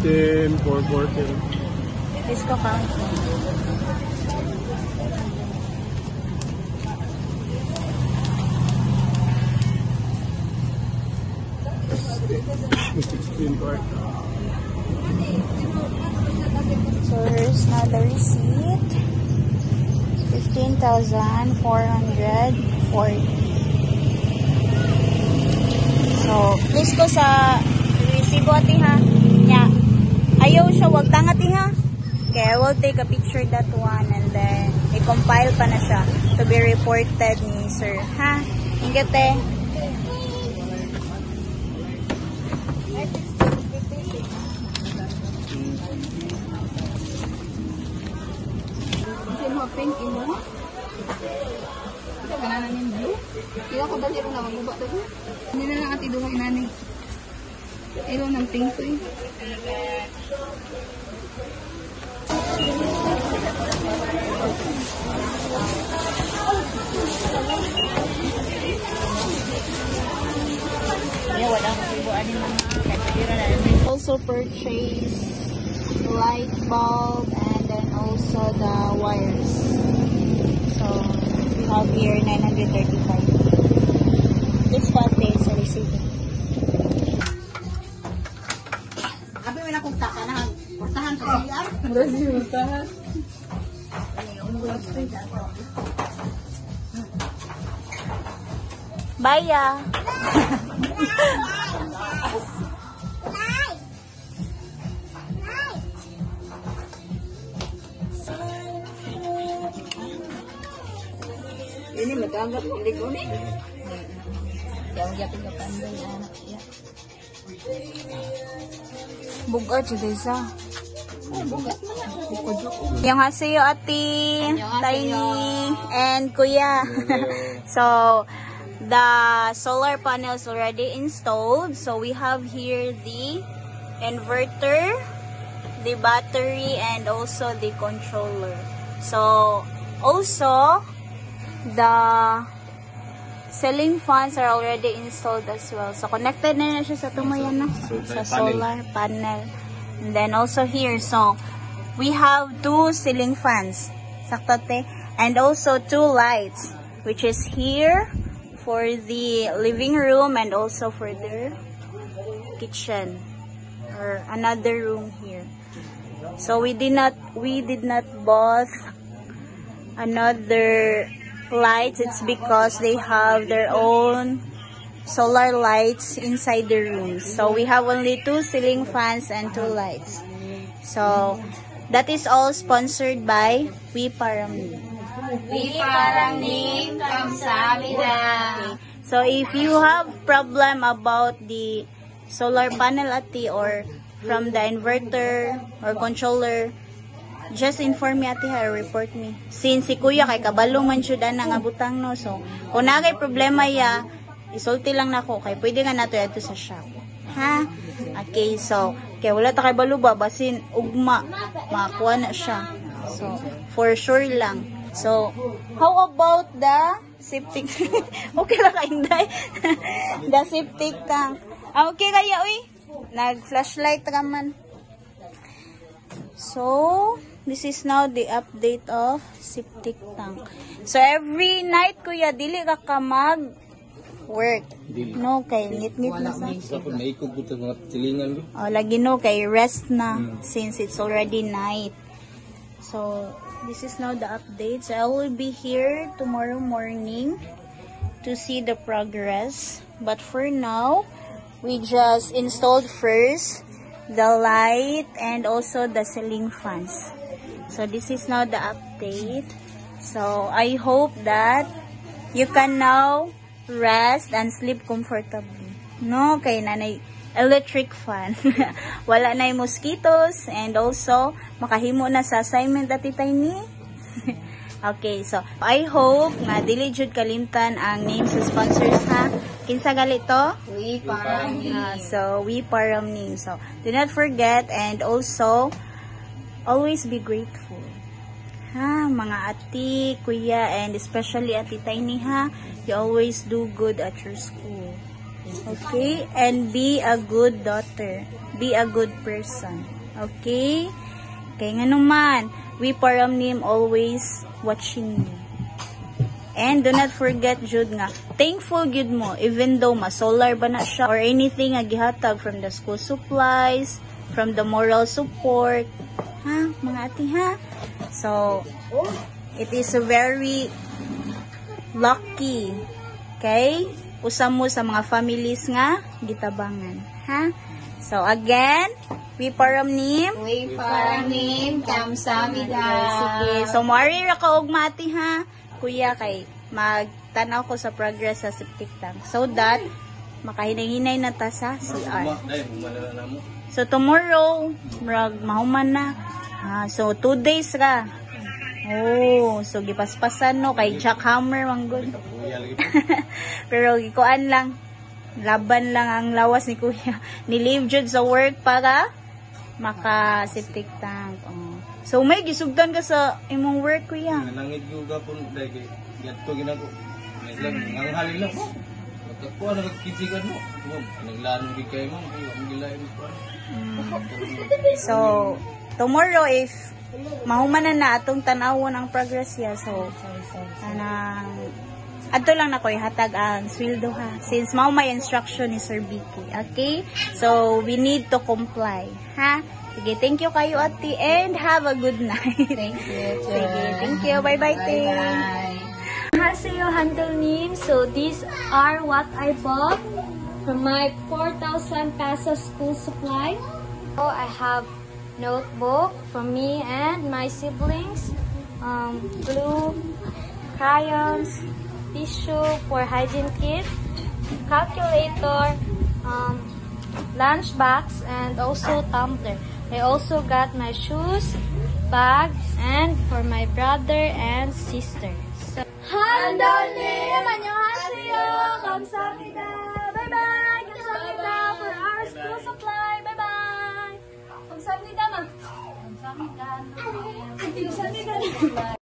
16, 440. Disco count. So here's now the receipt. 15,440. So please ko sa resibo ati ha. Nya. Ayaw siya, wag tangati ha. Okay, I will take a picture that one and then i-compile pa na siya to be reported ni sir. Ha? Ingat eh. Pink ino. Ito kananan yung blue. Kaya ko dali rin na magbuba ito. Hindi na lang ati duha inani. Ilo ng pink ko eh. Also purchase light bulb and then also the wires. So we have here 935. This pati sa receipt. Abi mo na kung taka na portahan sa CR. Brazil portahan. Bye. Ini magagat ng ligo ni. Yang yakin ka panday anak ya. Bugat siya desa. Bugat mo na. Yung hasayo ati, Tiny, and Kuya. So, the solar panels already installed. So, we have here the inverter, the battery, and also the controller. So, also, the ceiling fans are already installed as well. So, connected na siya sa tumayan na. Sa solar panel. And then also here, so, we have 2 ceiling fans. Saktote. And also 2 lights. Which is here for the living room and also for the kitchen. Or another room here. So, we did not bought another lights. It's because they have their own solar lights inside the rooms. So we have only 2 ceiling fans and 2 lights. So that is all sponsored by We Paramnim. We Paramnim kamsahamnida. Okay. So if you have problem about the solar panel ati or from the inverter or controller, just inform me ati ha, report me. Since si kuya kay kabalo man siya na nga butang no. So, kung nagay problema ya, isulti lang nako kay pwede nga nato adto sa shop. Ha? Okay, so, kay wala ta kay balo ba basin ugma makuha na siya. So, for sure lang. So, how about the septic? Okay lang kay Inday. The septic tank. Okay kaya uy. Nag-flashlight ka man. So, this is now the update of septic tank. So, every night, kuya, dili ka mag-work. No, kay ngit-ngit na sa. Oh, lagi no, kay rest na since it's already night. So, this is now the update. So, I will be here tomorrow morning to see the progress. But for now, we just installed first the light and also the ceiling fans. So this is now the update. So I hope that you can now rest and sleep comfortably. No, kay nanay electric fan. Wala na yung mosquitoes and also makahimo na sa assignment at Tiny. Okay, so I hope na dili jud kalimtan ang names sa sponsors ha. Kinsa gali to? We Paramnim. So We Paramnim. So do not forget and also always be grateful. Ha, mga ati, kuya, and especially ati Tiny ha, you always do good at your school. Okay? And be a good daughter. Be a good person. Okay? Kaya nga naman, we paramnim always watching you. And do not forget, Jud, nga, thankful Jud mo, even though ma-solar ba na siya, or anything nga gihatag from the school supplies, from the moral support, ha, mga ati, ha? So, it is a very lucky, okay? Usam mo sa mga families nga, gitabangan, ha? So, again, we paramnim. We paramnim, kamsamida. Sige. So, mari ra ka og mati, ha? Kuya, kay magtanaw ko sa progress sa septic tank. So that, makahinay-hinay na ta sa CR. So, tomorrow, mahuman na. So, 2 days ra. Oh, so gipaspasan no kay jackhammer manggod. Pero gikuan lang. Laban lang ang lawas ni Kuya. Ni-leave jud sa work para maka septic tank. Oh. So may gisugdan ka sa imong work, Kuya. Nangit juga pun dai gatto ginako. May lang ang halin lang. Ko ana kisigan mo. Naglaan gi kay mo, ang gilain mo. So tomorrow if mahuman na atong tanawon ang progress ya. So kanang adto lang na ko ihatag ang sweldo ha. Since mao may instruction ni Sir Vicky. Okay? So we need to comply, ha? Sige, thank you kayo ate and have a good night. Thank you. Sige, thank you. Bye-bye, Ting. Haseyo handle name. So these are what I bought from my 4,000 pesos school supply. So I have notebook for me and my siblings, glue, crayons, tissue for hygiene kit, calculator, lunch box, and also tumbler. I also got my shoes, bag, and for my brother and sister. So, Handolim! Annyeonghaseyo! Kamsahamnida! Bye-bye! Kamsahamnida for our school supply! Bye-bye! Kamsahamnida ma! Kamsahamnida! Kamsahamnida!